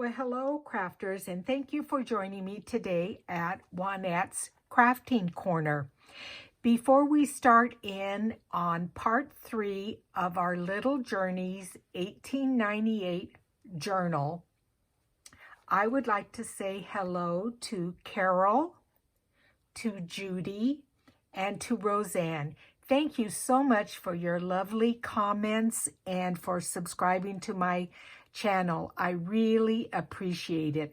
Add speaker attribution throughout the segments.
Speaker 1: Well, hello, crafters, and thank you for joining me today at Juanette's Crafting Corner. Before we start in on part 3 of our Little Journeys 1898 journal, I would like to say hello to Carol, to Judy, and to Roseanne. Thank you so much for your lovely comments and for subscribing to my channel. I really appreciate it.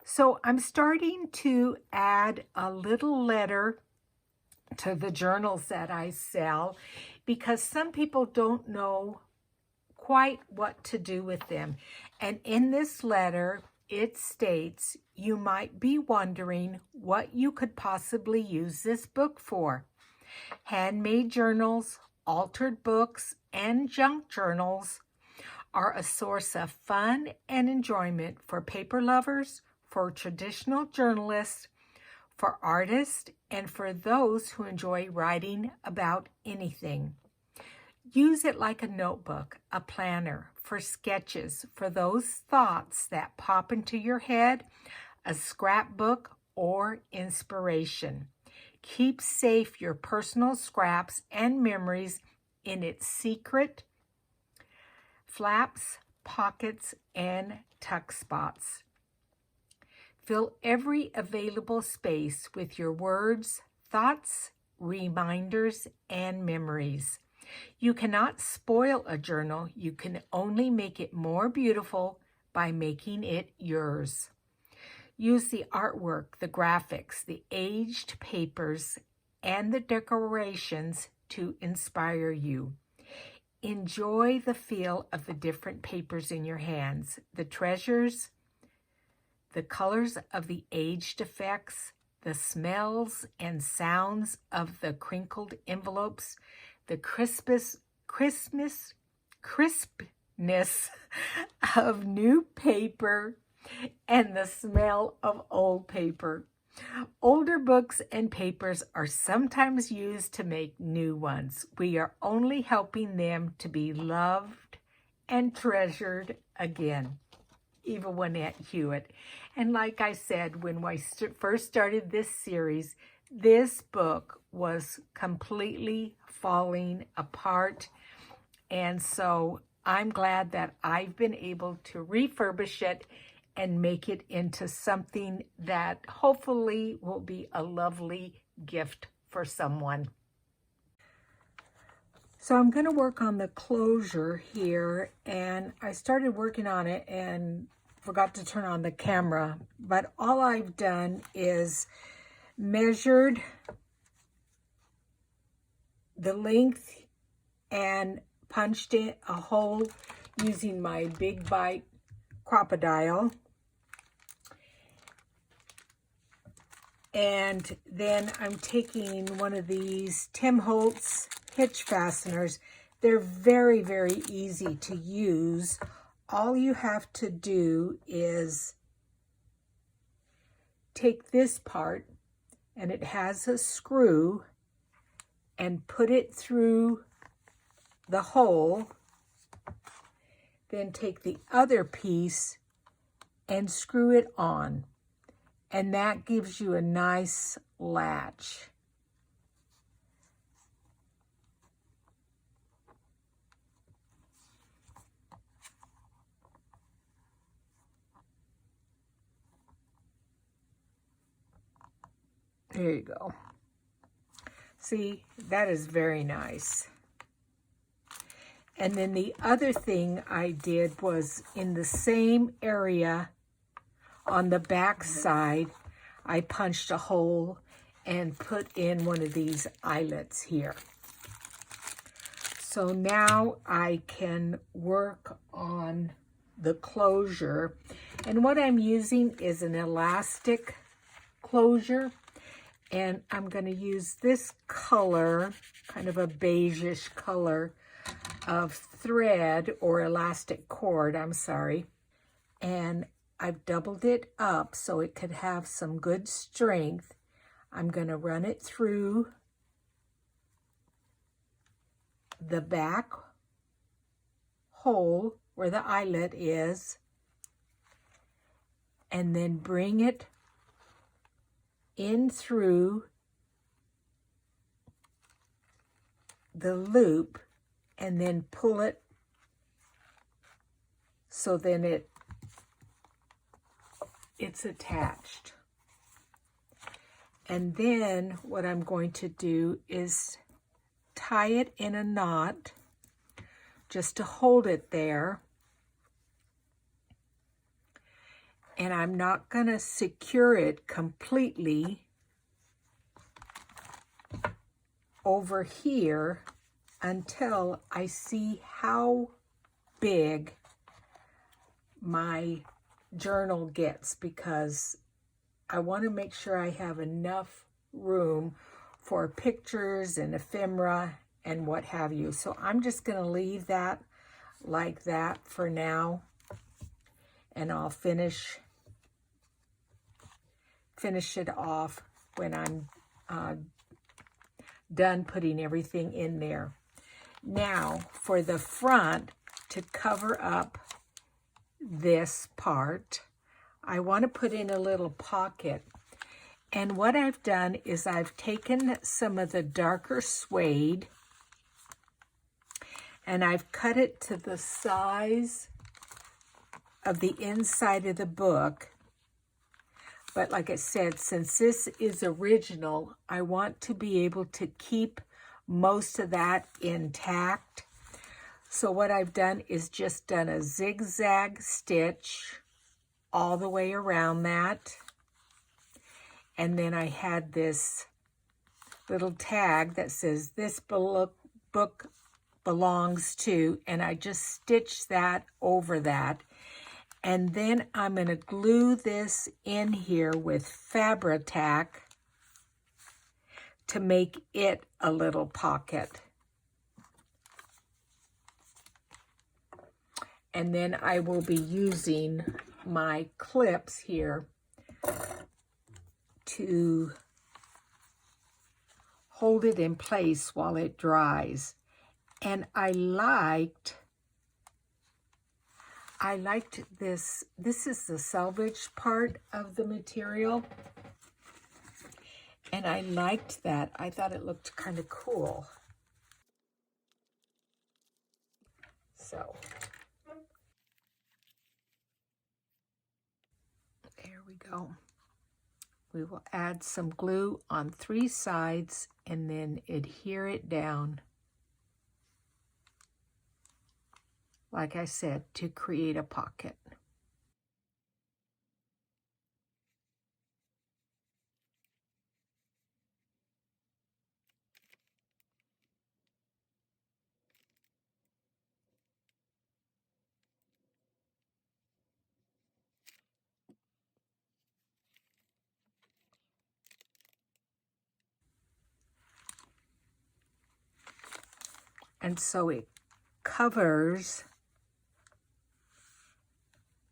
Speaker 1: So I'm starting to add a little letter to the journals that I sell because some people don't know quite what to do with them. And in this letter, it states, you might be wondering what you could possibly use this book for. Handmade journals, altered books, and junk journals are a source of fun and enjoyment for paper lovers, for traditional journalists, for artists, and for those who enjoy writing about anything. Use it like a notebook, a planner, for sketches, for those thoughts that pop into your head, a scrapbook, or inspiration. Keep safe your personal scraps and memories in its secret flaps, pockets, and tuck spots. Fill every available space with your words, thoughts, reminders, and memories. You cannot spoil a journal. You can only make it more beautiful by making it yours. Use the artwork, the graphics, the aged papers, and the decorations to inspire you. Enjoy the feel of the different papers in your hands, the treasures, the colors of the aged effects, the smells and sounds of the crinkled envelopes, the crispness of new paper, and the smell of old paper. Older books and papers are sometimes used to make new ones. We are only helping them to be loved and treasured again. Eva Juanette Hewitt. And like I said, when I first started this series, this book was completely falling apart. And so I'm glad that I've been able to refurbish it and make it into something that hopefully will be a lovely gift for someone. So I'm going to work on the closure here, and I started working on it and forgot to turn on the camera, but all I've done is measured the length and punched in a hole using my Big Bite Crocodile. And then I'm taking one of these Tim Holtz hitch fasteners. They're very, very easy to use. All you have to do is take this part, and it has a screw, and put it through the hole. Then take the other piece and screw it on. And that gives you a nice latch. There you go. See, that is very nice. And then the other thing I did was in the same area on the back side, I punched a hole and put in one of these eyelets here. So now I can work on the closure. And what I'm using is an elastic closure. And I'm going to use this color, kind of a beige-ish color of thread or elastic cord, I'm sorry. And I've doubled it up so it could have some good strength. I'm going to run it through the back hole where the eyelet is, and then bring it in through the loop and then pull it so then it's attached. And then what I'm going to do is tie it in a knot just to hold it there. And I'm not going to secure it completely over here until I see how big my journal gets, because I want to make sure I have enough room for pictures and ephemera and what have you. So I'm just going to leave that like that for now, and I'll finish it off when I'm done putting everything in there. Now for the front, to cover up this part, I want to put in a little pocket. And what I've done is I've taken some of the darker suede and I've cut it to the size of the inside of the book. But like I said, since this is original, I want to be able to keep most of that intact. So what I've done is just done a zigzag stitch all the way around that. And then I had this little tag that says this book belongs to, and I just stitched that over that. And then I'm going to glue this in here with Fabri-Tac to make it a little pocket. And then I will be using my clips here to hold it in place while it dries. And I liked this. This is the selvage part of the material. And I liked that. I thought it looked kind of cool. So there we go. We will add some glue on 3 sides and then adhere it down, like I said, to create a pocket. And so it covers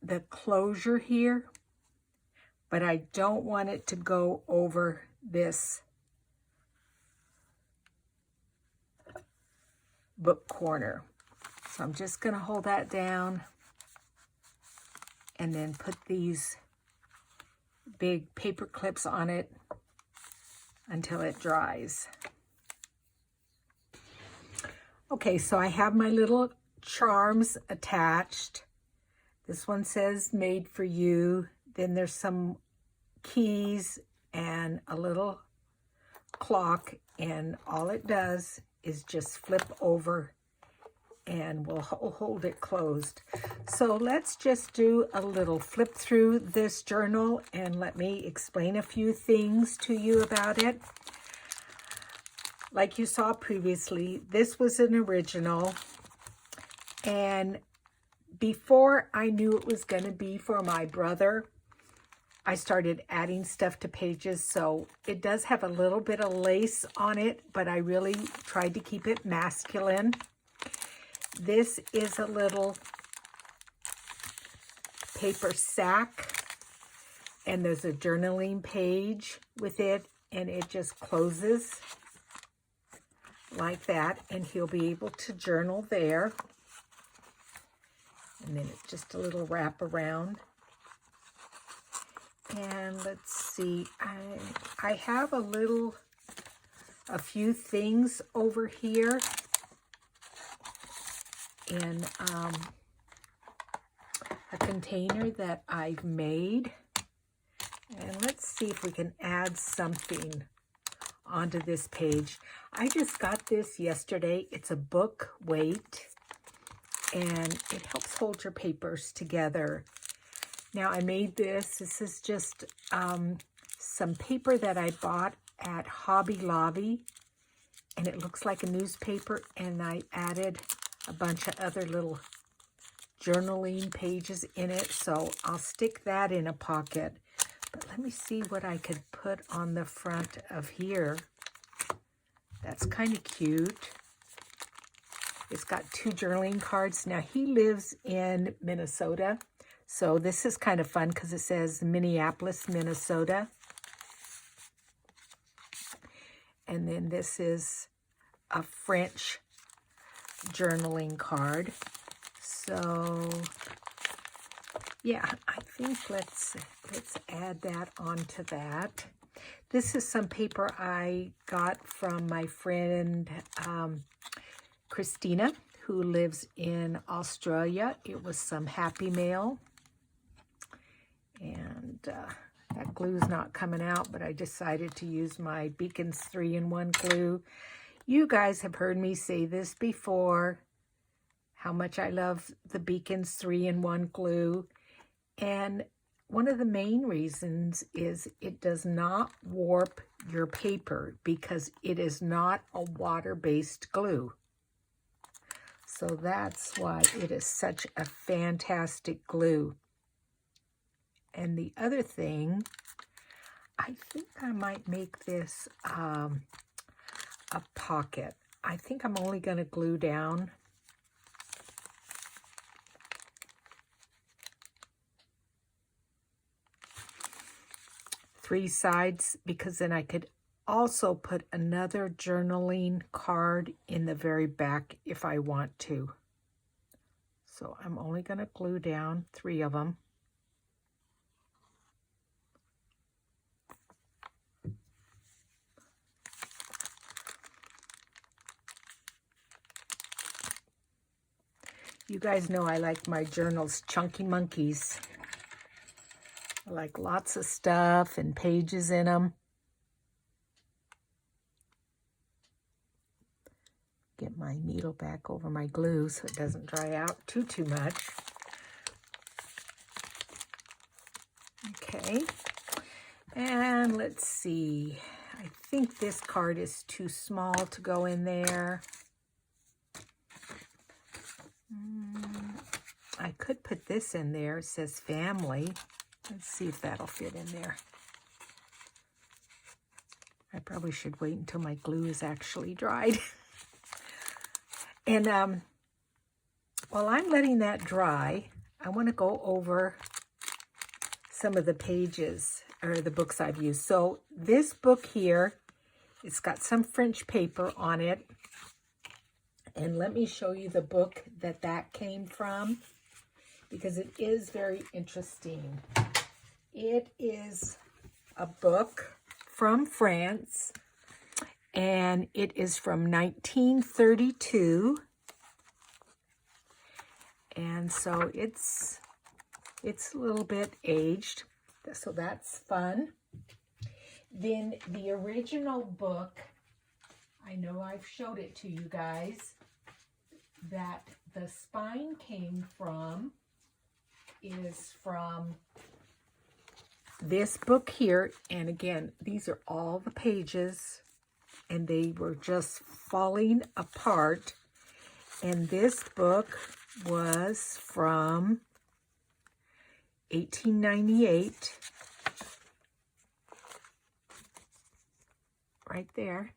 Speaker 1: the closure here, but I don't want it to go over this book corner. So I'm just going to hold that down and then put these big paper clips on it until it dries. Okay, so I have my little charms attached. This one says made for you. Then there's some keys and a little clock, and all it does is just flip over and we'll hold it closed. So let's just do a little flip through this journal and let me explain a few things to you about it. Like you saw previously, this was an original, and before I knew it was going to be for my brother, I started adding stuff to pages. So it does have a little bit of lace on it, but I really tried to keep it masculine. This is a little paper sack, and there's a journaling page with it, and it just closes like that, and he'll be able to journal there. And then it's just a little wrap around. And let's see, I have a few things over here in a container that I've made. And let's see if we can add something onto this page. I just got this yesterday. It's a book weight, and it helps hold your papers together. Now, I made this. This is just some paper that I bought at Hobby Lobby, and it looks like a newspaper, and I added a bunch of other little journaling pages in it, so I'll stick that in a pocket. But let me see what I could put on the front of here. That's kind of cute. It's got 2 journaling cards. Now, he lives in Minnesota, so this is kind of fun because it says Minneapolis, Minnesota. And then this is a French journaling card. So, yeah, I think let's add that onto that. This is some paper I got from my friend Christina, who lives in Australia. It was some Happy Mail. And that glue's not coming out, but I decided to use my Beacons 3-in-1 glue. You guys have heard me say this before, how much I love the Beacons 3-in-1 glue. And one of the main reasons is it does not warp your paper because it is not a water-based glue. So that's why it is such a fantastic glue. And the other thing, I think I might make this a pocket. I think I'm only going to glue down three sides, because then I could also put another journaling card in the very back if I want to. So I'm only going to glue down 3 of them. You guys know I like my journals chunky monkeys. I like lots of stuff and pages in them. Get my needle back over my glue so it doesn't dry out too much. Okay, and let's see. I think this card is too small to go in there. I could put this in there. It says family. Let's see if that'll fit in there. I probably should wait until my glue is actually dried. And while I'm letting that dry, I want to go over some of the pages or the books I've used. So this book here, it's got some French paper on it. And let me show you the book that came from, because it is very interesting. It is a book from France, and it is from 1932. And so it's a little bit aged, so that's fun. Then the original book, I know I've showed it to you guys, that the spine came from is from this book here. And again, these are all the pages, and they were just falling apart. And this book was from 1898, right there.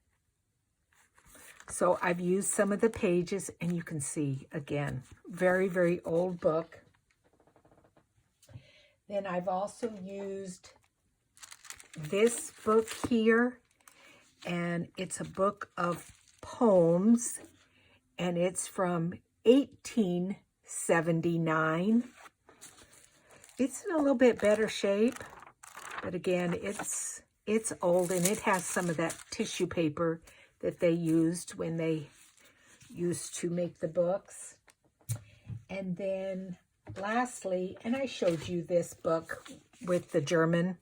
Speaker 1: So I've used some of the pages, and you can see, again, very, very old book. Then I've also used this book here, and it's a book of poems, and it's from 1879. It's in a little bit better shape. But again, it's old, and it has some of that tissue paper that they used when they used to make the books. And then lastly, and I showed you this book with the German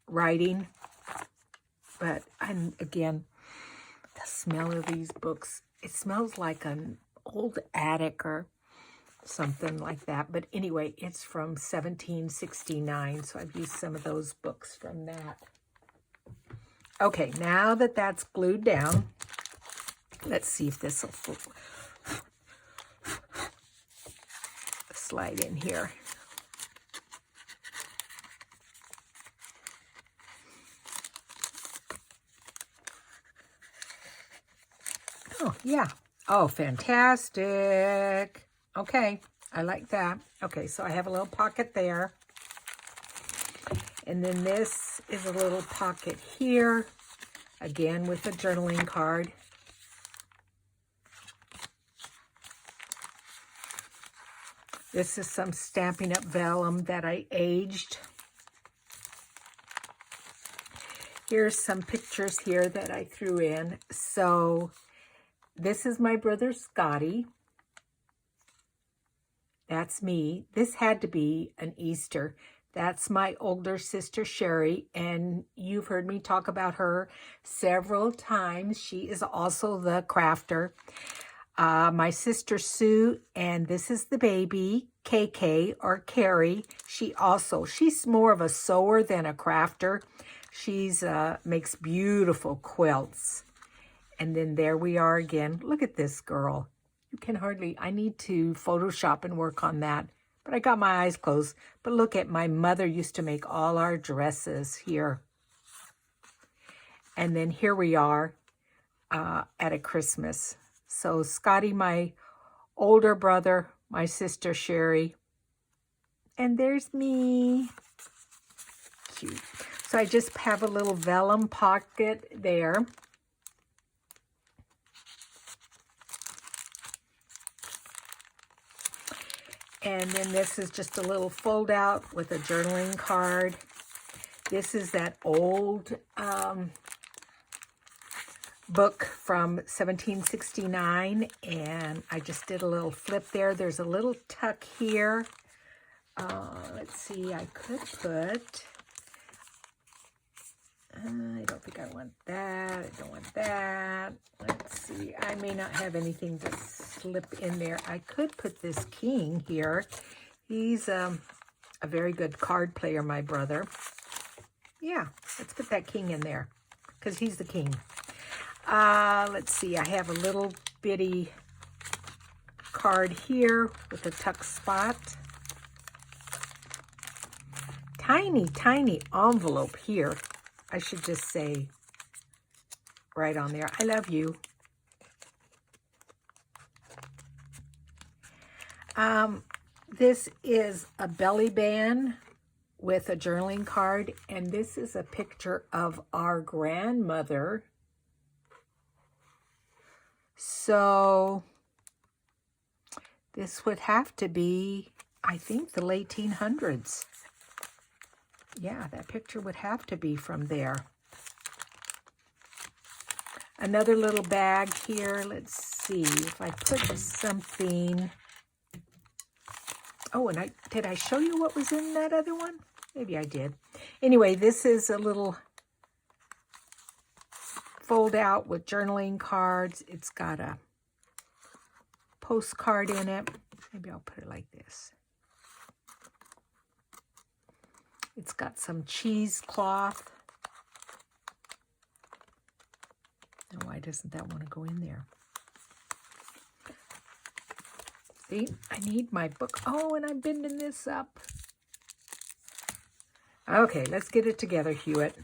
Speaker 1: writing, but again, the smell of these books, it smells like an old attic or something like that. But anyway, it's from 1769, so I've used some of those books from that. Okay, now that that's glued down, let's see if this will slide in here. Oh, yeah. Oh, fantastic. Okay, I like that. Okay, so I have a little pocket there. And then this is a little pocket here, again with a journaling card. This is some Stampin' Up! Vellum that I aged. Here's some pictures here that I threw in. So this is my brother Scotty. That's me. This had to be an Easter. That's my older sister Sherry, and you've heard me talk about her several times. She is also the crafter. My sister Sue, and this is the baby, KK or Carrie. She's more of a sewer than a crafter. She's makes beautiful quilts. And then there we are again. Look at this girl. You can hardly, I need to Photoshop and work on that. But I got my eyes closed. But look at, my mother used to make all our dresses here. And then here we are at a Christmas. So Scotty, my older brother, my sister Sherry. And there's me. Cute. So I just have a little vellum pocket there. And then this is just a little fold out with a journaling card. This is that old book from 1769, and I just did a little flip there. There's a little tuck here. Let's see, I could put, I don't think I want that. I don't want that. Let's see, I may not have anything to slip in there. I could put this king here. He's a very good card player, my brother. Yeah, let's put that king in there because he's the king. Let's see, I have a little bitty card here with a tuck spot. Tiny, tiny envelope here. I should just say right on there, I love you. This is a belly band with a journaling card, and this is a picture of our grandmother. So this would have to be, I think, the late 1800s. Yeah, that picture would have to be from there. Another little bag here. Let's see if I put something. Oh, and did I show you what was in that other one? Maybe I did. Anyway, this is a little fold out with journaling cards. It's got a postcard in it. Maybe I'll put it like this. It's got some cheesecloth. Now, why doesn't that want to go in there? See, I need my book. Oh, and I'm bending this up. Okay, let's get it together, Hewitt.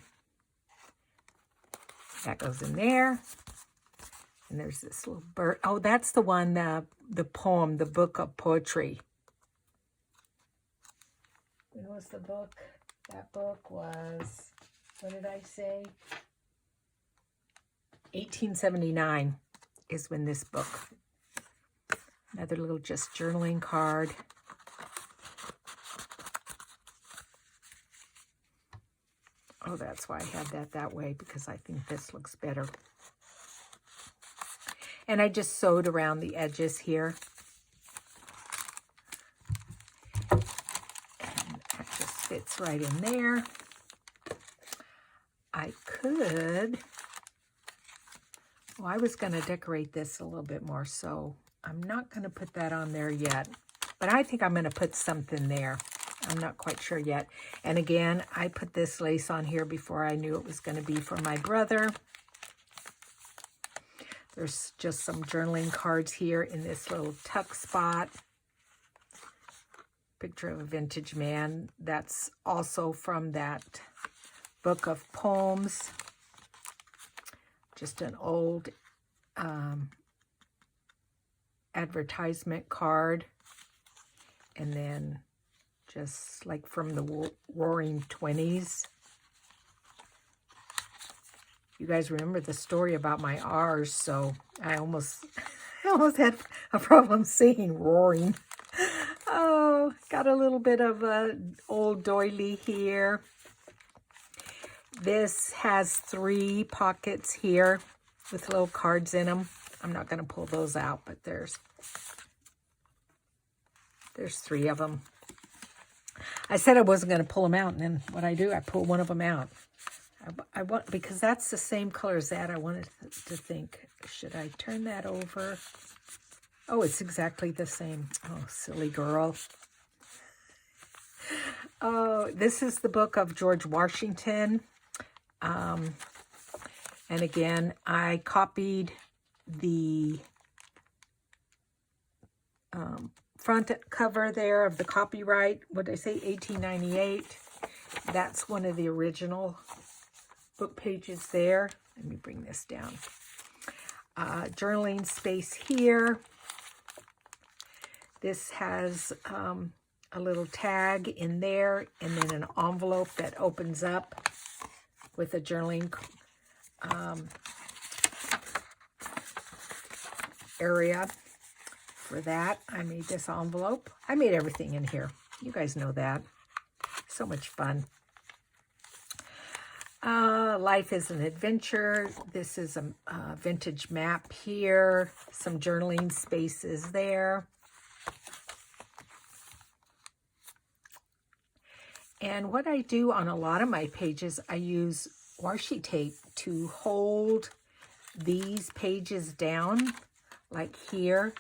Speaker 1: That goes in there. And there's this little bird. Oh, that's the one, the poem, the book of poetry. When was the book? That book was, what did I say? 1879 is when this book. Another little just journaling card. Oh, that's why I had that way, because I think this looks better. And I just sewed around the edges here. And that just fits right in there. I could, well, I was going to decorate this a little bit more, so I'm not going to put that on there yet. But I think I'm going to put something there. I'm not quite sure yet. And again, I put this lace on here before I knew it was going to be for my brother. There's just some journaling cards here in this little tuck spot. Picture of a vintage man. That's also from that book of poems. Just an old advertisement card. And then just like from the Roaring 20s. You guys remember the story about my R's, so I almost had a problem saying roaring. Oh, got a little bit of a old doily here. This has 3 pockets here with little cards in them. I'm not going to pull those out, but there's 3 of them. I said I wasn't going to pull them out, and then what I do, I pull one of them out. I want, because that's the same color as that. I wanted to think, should I turn that over? Oh, it's exactly the same. Oh, silly girl. Oh, this is the book of George Washington. And again, I copied the front cover there of the copyright. What did I say? 1898. That's one of the original book pages there. Let me bring this down. Journaling space here. This has a little tag in there, and then an envelope that opens up with a journaling area. For that, I made this envelope. I made everything in here. You guys know that. So much fun. Life is an adventure. This is a vintage map here. Some journaling spaces there. And what I do on a lot of my pages, I use washi tape to hold these pages down, like here,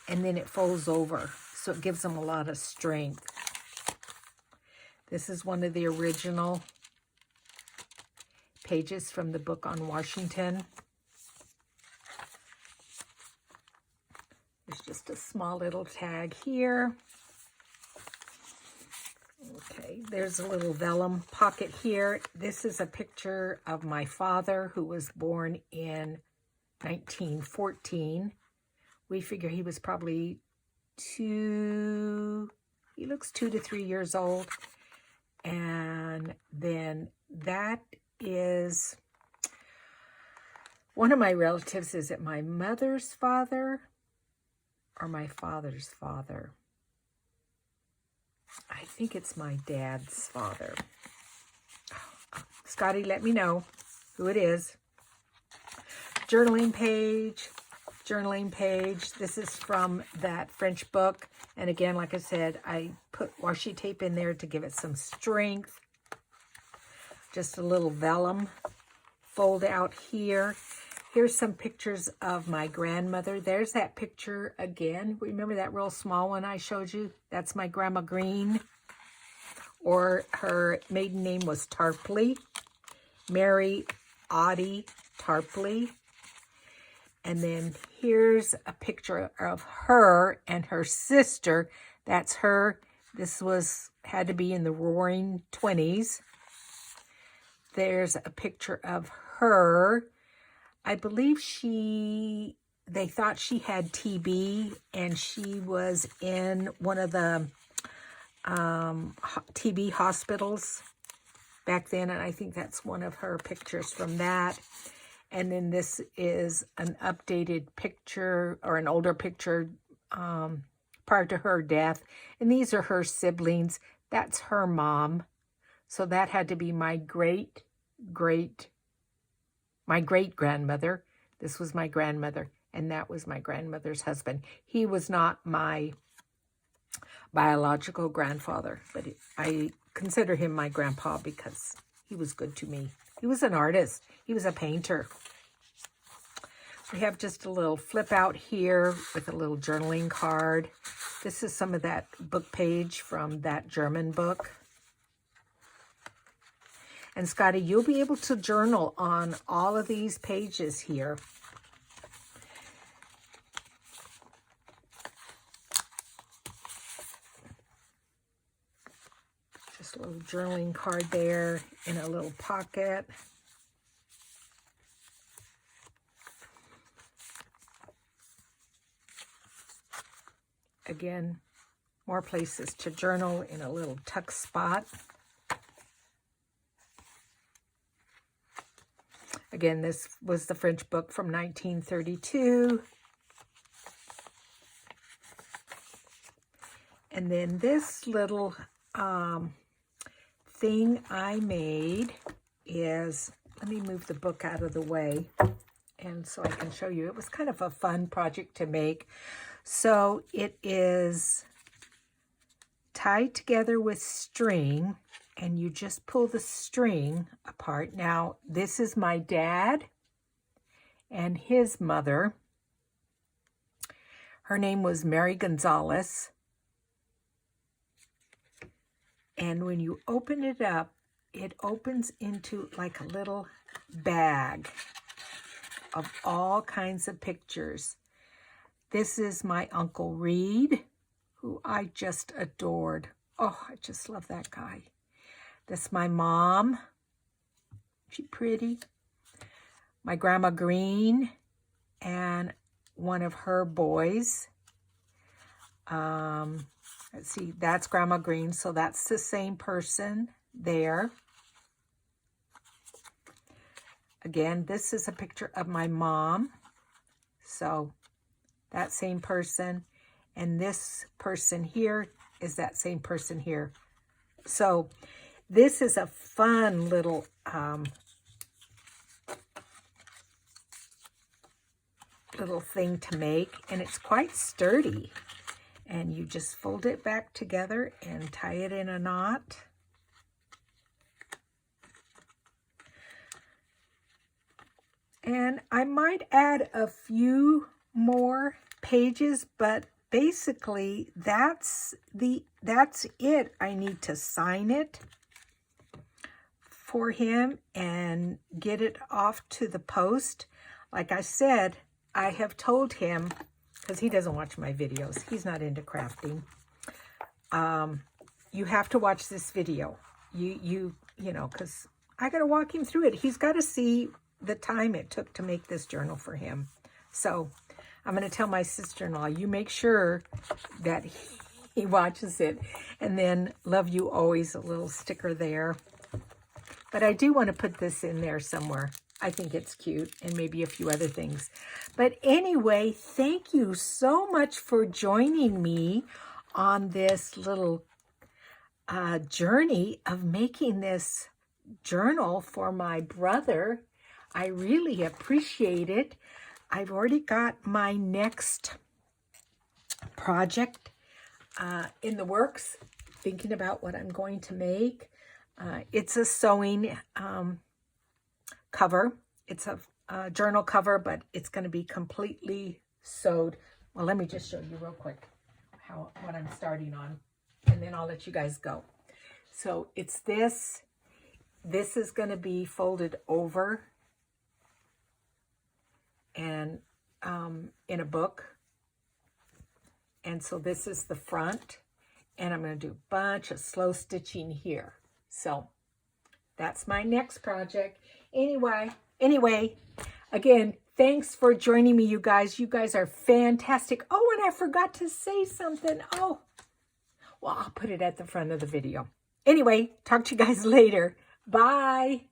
Speaker 1: and then it folds over, so it gives them a lot of strength. This is one of the original pages from the book on Washington. There's just a small little tag here. Okay, there's a little vellum pocket here. This is a picture of my father, who was born in 1914. We figure he was probably he looks 2 to 3 years old. And then that is one of my relatives. Is it my mother's father or my father's father? I think it's my dad's father. Scotty, let me know who it is. Journaling page. This is from that French book. And again, like I said, I put washi tape in there to give it some strength. Just a little vellum fold out here. Here's some pictures of my grandmother. There's that picture again. Remember that real small one I showed you? That's my Grandma Green. Or her maiden name was Tarpley. Mary Audie Tarpley. And then here's a picture of her and her sister. That's her. This had to be in the Roaring 20s. There's a picture of her. I believe they thought she had TB, and she was in one of the TB hospitals back then, and I think that's one of her pictures from that. And then this is an updated picture, or an older picture prior to her death. And these are her siblings. That's her mom. So that had to be my great my great-grandmother. This was my grandmother, and that was my grandmother's husband. He was not my biological grandfather, but I consider him my grandpa because he was good to me. He was an artist. He was a painter. We have just a little flip out here with a little journaling card. This is some of that book page from that German book. And Scotty, you'll be able to journal on all of these pages here. Just a little journaling card there in a little pocket. Again, more places to journal in a little tuck spot. Again, this was the French book from 1932. And then this little thing I made is, let me move the book out of the way and so I can show you. It was kind of a fun project to make. So it is tied together with string, and you just pull the string apart. Now, this is my dad and his mother. Her name was Mary Gonzalez. And when you open it up, it opens into like a little bag of all kinds of pictures. This is my Uncle Reed, who I just adored. Oh, I just love that guy. That's my mom. She pretty. My Grandma Green and one of her boys. Let's see, that's Grandma Green, so that's the same person there. Again, this is a picture of my mom. So that same person, and this person here is that same person here. So this is a fun little little thing to make, and it's quite sturdy. And you just fold it back together and tie it in a knot. And I might add a few more pages, but basically that's it. I need to sign it for him and get it off to the post. Like I said, I have told him, because he doesn't watch my videos, he's not into crafting, you have to watch this video. You know, because I got to walk him through it. He's got to see the time it took to make this journal for him. So I'm going to tell my sister-in-law, you make sure that he watches it. And then love you always, a little sticker there. But I do want to put this in there somewhere. I think it's cute, and maybe a few other things. But anyway, thank you so much for joining me on this little journey of making this journal for my brother. I really appreciate it. I've already got my next project in the works, thinking about what I'm going to make. It's a sewing cover. It's a journal cover, but it's going to be completely sewed. Well, let me just show you real quick what I'm starting on, and then I'll let you guys go. So it's this. This is going to be folded over and in a book. And so this is the front, and I'm going to do a bunch of slow stitching here. So that's my next project. Anyway, again, thanks for joining me, you guys. You guys are fantastic. Oh, and I forgot to say something. Oh, well, I'll put it at the front of the video. Anyway, talk to you guys later. Bye.